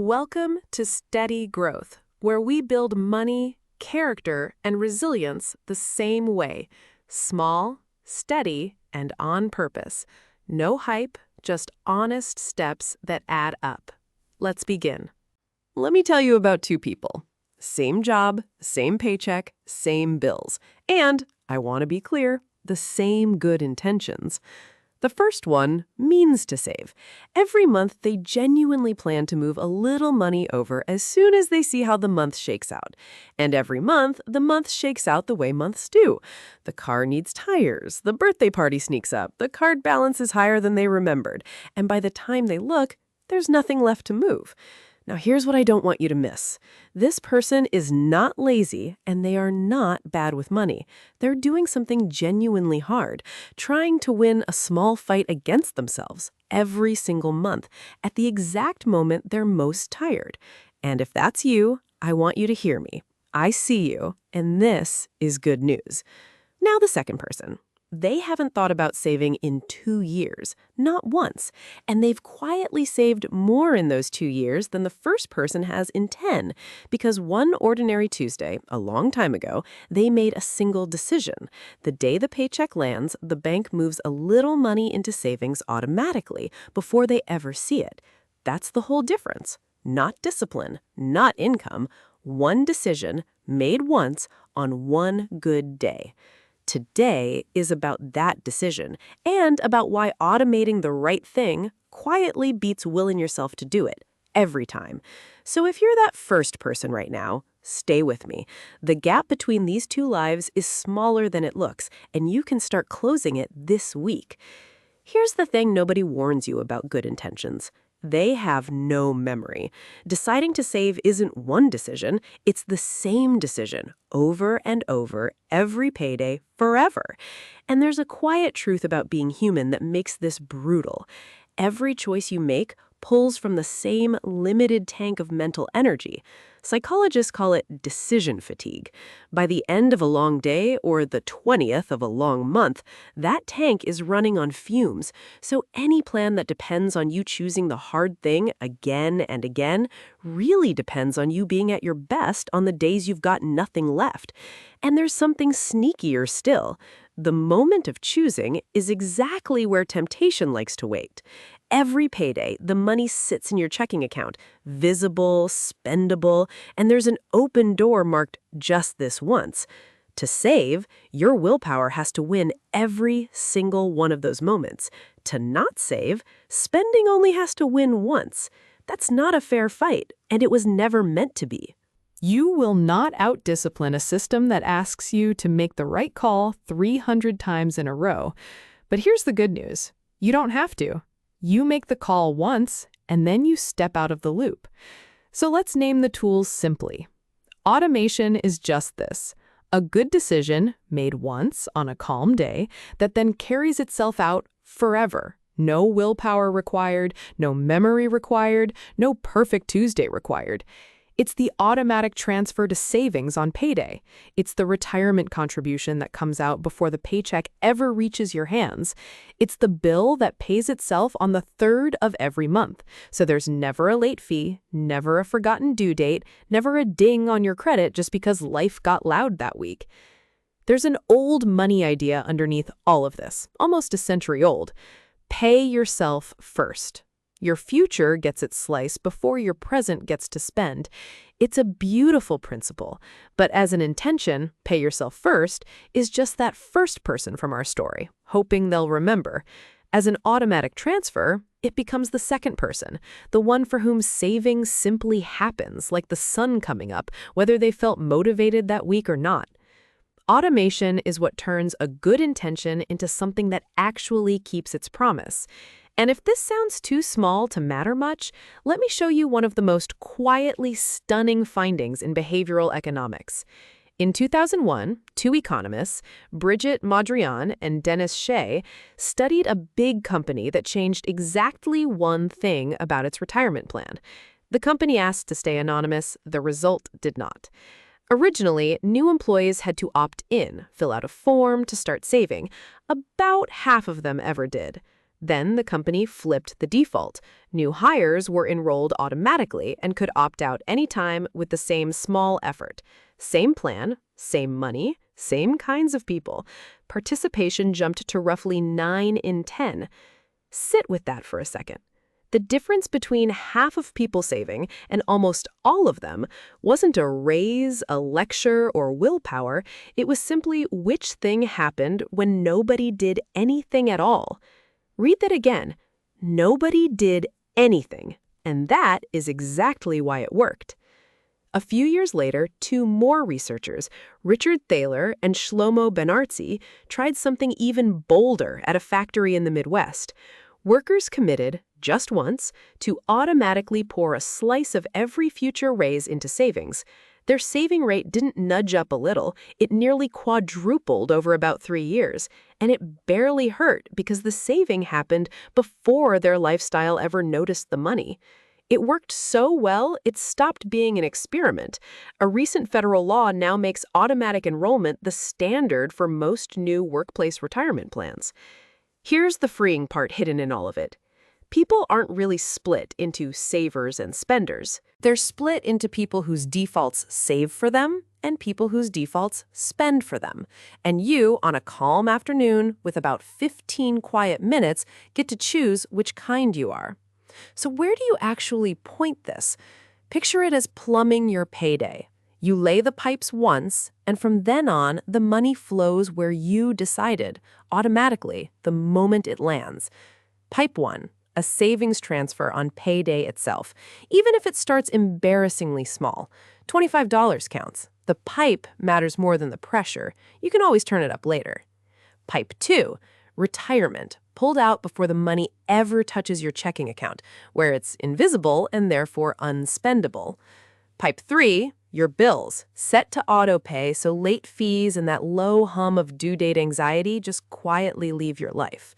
Welcome to Steady Growth, where we build money, character, and resilience the same way. Small, steady, and on purpose. No hype, just honest steps that add up. Let's begin. Let me tell you about two people. Same job, same paycheck, same bills. And, I want to be clear, the same good intentions. The first one means to save. Every month, they genuinely plan to move a little money over as soon as they see how the month shakes out. And every month, the month shakes out the way months do. The car needs tires, the birthday party sneaks up, the card balance is higher than they remembered, and by the time they look, there's nothing left to move. Now, here's what I don't want you to miss. This person is not lazy, and they are not bad with money. They're doing something genuinely hard, trying to win a small fight against themselves every single month at the exact moment they're most tired. And if that's you, I want you to hear me. I see you, and this is good news. Now, the second person. They haven't thought about saving in 2 years, not once, and they've quietly saved more in those 2 years than the first person has in 10, because one ordinary Tuesday, a long time ago, they made a single decision. The day the paycheck lands, the bank moves a little money into savings automatically before they ever see it. That's the whole difference. Not discipline, not income, one decision made once on one good day. Today is about that decision and about why automating the right thing quietly beats willing yourself to do it every time. So if you're that first person right now, stay with me. The gap between these two lives is smaller than it looks, and you can start closing it this week. Here's the thing nobody warns you about good intentions. They have no memory. Deciding to save isn't one decision, it's the same decision over and over, every payday, forever. And there's a quiet truth about being human that makes this brutal. Every choice you make pulls from the same limited tank of mental energy. Psychologists call it decision fatigue. By the end of a long day, or the 20th of a long month, that tank is running on fumes. So any plan that depends on you choosing the hard thing again and again really depends on you being at your best on the days you've got nothing left. And there's something sneakier still. The moment of choosing is exactly where temptation likes to wait. Every payday, the money sits in your checking account, visible, spendable, and there's an open door marked just this once. To save, your willpower has to win every single one of those moments. To not save, spending only has to win once. That's not a fair fight, and it was never meant to be. You will not out-discipline a system that asks you to make the right call 300 times in a row. But here's the good news. You don't have to. You make the call once, and then you step out of the loop. So let's name the tools simply. Automation is just this. A good decision made once on a calm day that then carries itself out forever. No willpower required, no memory required, no perfect Tuesday required. It's the automatic transfer to savings on payday. It's the retirement contribution that comes out before the paycheck ever reaches your hands. It's the bill that pays itself on the 3rd of every month. So there's never a late fee, never a forgotten due date, never a ding on your credit just because life got loud that week. There's an old money idea underneath all of this, almost a century old. Pay yourself first. Your future gets its slice before your present gets to spend. It's a beautiful principle, but as an intention, pay yourself first, is just that first person from our story, hoping they'll remember. As an automatic transfer, it becomes the second person, the one for whom saving simply happens, like the sun coming up, whether they felt motivated that week or not. Automation is what turns a good intention into something that actually keeps its promise. And if this sounds too small to matter much, let me show you one of the most quietly stunning findings in behavioral economics. In 2001, two economists, Bridget Modrian and Dennis Shea, studied a big company that changed exactly one thing about its retirement plan. The company asked to stay anonymous. The result did not. Originally, new employees had to opt in, fill out a form to start saving. About half of them ever did. Then the company flipped the default. New hires were enrolled automatically and could opt out anytime with the same small effort. Same plan, same money, same kinds of people. Participation jumped to roughly 9 in 10. Sit with that for a second. The difference between half of people saving and almost all of them wasn't a raise, a lecture, or willpower. It was simply which thing happened when nobody did anything at all. Read that again. Nobody did anything. And that is exactly why it worked. A few years later, two more researchers, Richard Thaler and Shlomo Benartzi, tried something even bolder at a factory in the Midwest. Workers committed, just once, to automatically pour a slice of every future raise into savings. Their saving rate didn't nudge up a little, it nearly quadrupled over about 3 years. And it barely hurt because the saving happened before their lifestyle ever noticed the money. It worked so well, it stopped being an experiment. A recent federal law now makes automatic enrollment the standard for most new workplace retirement plans. Here's the freeing part hidden in all of it. People aren't really split into savers and spenders. They're split into people whose defaults save for them and people whose defaults spend for them. And you, on a calm afternoon with about 15 quiet minutes, get to choose which kind you are. So where do you actually point this? Picture it as plumbing your payday. You lay the pipes once, and from then on, the money flows where you decided, automatically, the moment it lands. Pipe 1, a savings transfer on payday itself, even if it starts embarrassingly small. $25 counts. The pipe matters more than the pressure. You can always turn it up later. Pipe 2, retirement, pulled out before the money ever touches your checking account, where it's invisible and therefore unspendable. Pipe 3, your bills, set to auto-pay so late fees and that low hum of due date anxiety just quietly leave your life.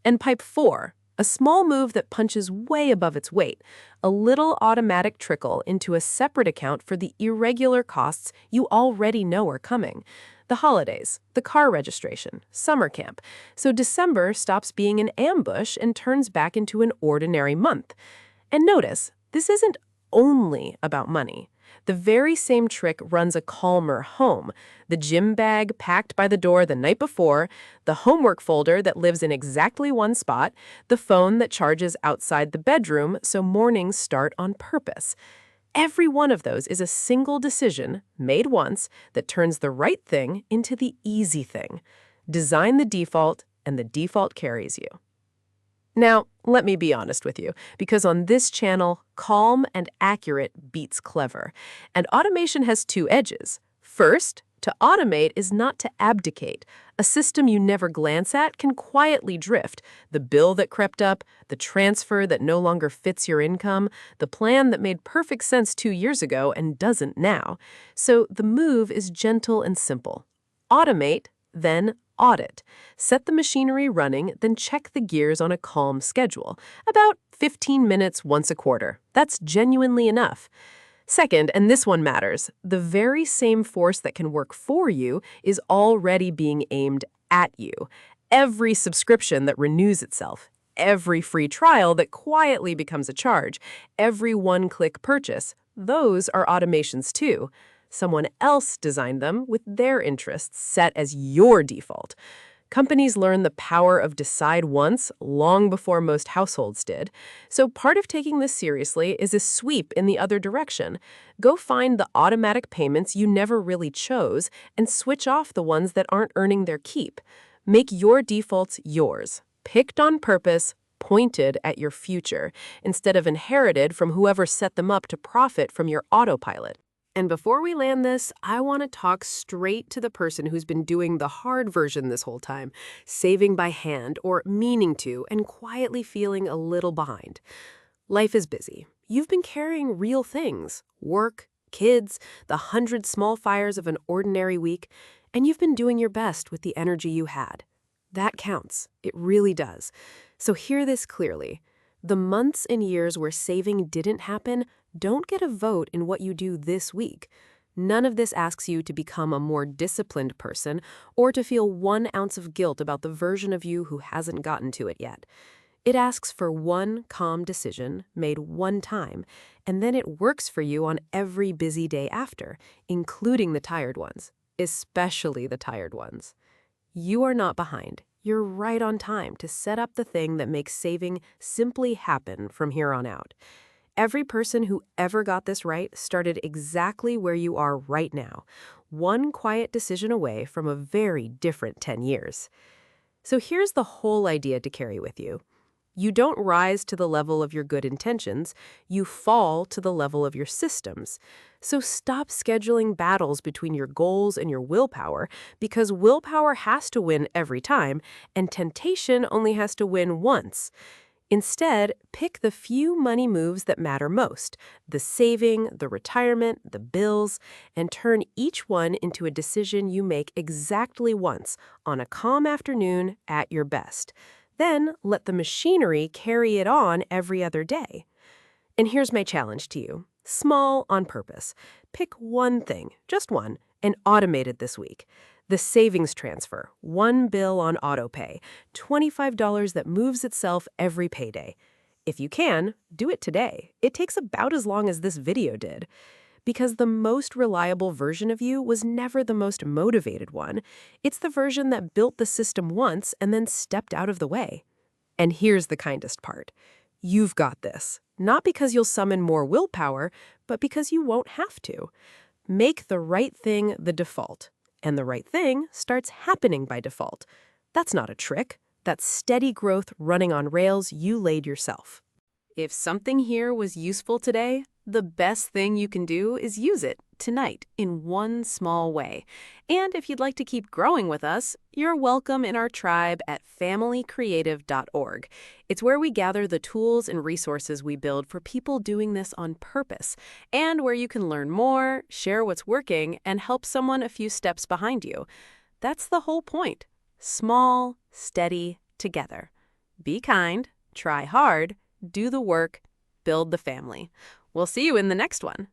And pipe 4, a small move that punches way above its weight, a little automatic trickle into a separate account for the irregular costs you already know are coming. The holidays, the car registration, summer camp. So December stops being an ambush and turns back into an ordinary month. And notice, this isn't only about money. The very same trick runs a calmer home. The gym bag packed by the door the night before, the homework folder that lives in exactly one spot, the phone that charges outside the bedroom so mornings start on purpose. Every one of those is a single decision, made once, that turns the right thing into the easy thing. Design the default, and the default carries you. Now, let me be honest with you, because on this channel, calm and accurate beats clever. And automation has two edges. First, to automate is not to abdicate. A system you never glance at can quietly drift. The bill that crept up, the transfer that no longer fits your income, the plan that made perfect sense 2 years ago and doesn't now. So the move is gentle and simple. Automate, then audit. Set the machinery running, then check the gears on a calm schedule. About 15 minutes once a quarter. That's genuinely enough. Second, and this one matters, the very same force that can work for you is already being aimed at you. Every subscription that renews itself, every free trial that quietly becomes a charge, every one-click purchase, those are automations too. Someone else designed them with their interests set as your default. Companies learn the power of decide once long before most households did. So part of taking this seriously is a sweep in the other direction. Go find the automatic payments you never really chose and switch off the ones that aren't earning their keep. Make your defaults yours, picked on purpose, pointed at your future, instead of inherited from whoever set them up to profit from your autopilot. And before we land this, I want to talk straight to the person who's been doing the hard version this whole time, saving by hand or meaning to and quietly feeling a little behind. Life is busy. You've been carrying real things, work, kids, the 100 small fires of an ordinary week, and you've been doing your best with the energy you had. That counts. It really does. So hear this clearly. The months and years where saving didn't happen don't get a vote in what you do this week. None of this asks you to become a more disciplined person or to feel 1 ounce of guilt about the version of you who hasn't gotten to it yet. It asks for one calm decision made one time, and then it works for you on every busy day after, including the tired ones, especially the tired ones. You are not behind. You're right on time to set up the thing that makes saving simply happen from here on out. Every person who ever got this right started exactly where you are right now, one quiet decision away from a very different 10 years. So here's the whole idea to carry with you. You don't rise to the level of your good intentions, you fall to the level of your systems. So stop scheduling battles between your goals and your willpower, because willpower has to win every time, and temptation only has to win once. Instead, pick the few money moves that matter most, the saving, the retirement, the bills, and turn each one into a decision you make exactly once on a calm afternoon at your best. Then let the machinery carry it on every other day. And here's my challenge to you. Small on purpose. Pick one thing, just one, and automate it this week. The savings transfer, one bill on autopay, $25 that moves itself every payday. If you can, do it today. It takes about as long as this video did. Because the most reliable version of you was never the most motivated one. It's the version that built the system once and then stepped out of the way. And here's the kindest part. You've got this. Not because you'll summon more willpower, but because you won't have to. Make the right thing the default. And the right thing starts happening by default. That's not a trick. That's steady growth running on rails you laid yourself. If something here was useful today, the best thing you can do is use it tonight in one small way. And if you'd like to keep growing with us, you're welcome in our tribe at familycreative.org. It's where we gather the tools and resources we build for people doing this on purpose, and where you can learn more, share what's working, and help someone a few steps behind you. That's the whole point. Small, steady, together. Be kind, try hard, do the work, build the family. We'll see you in the next one.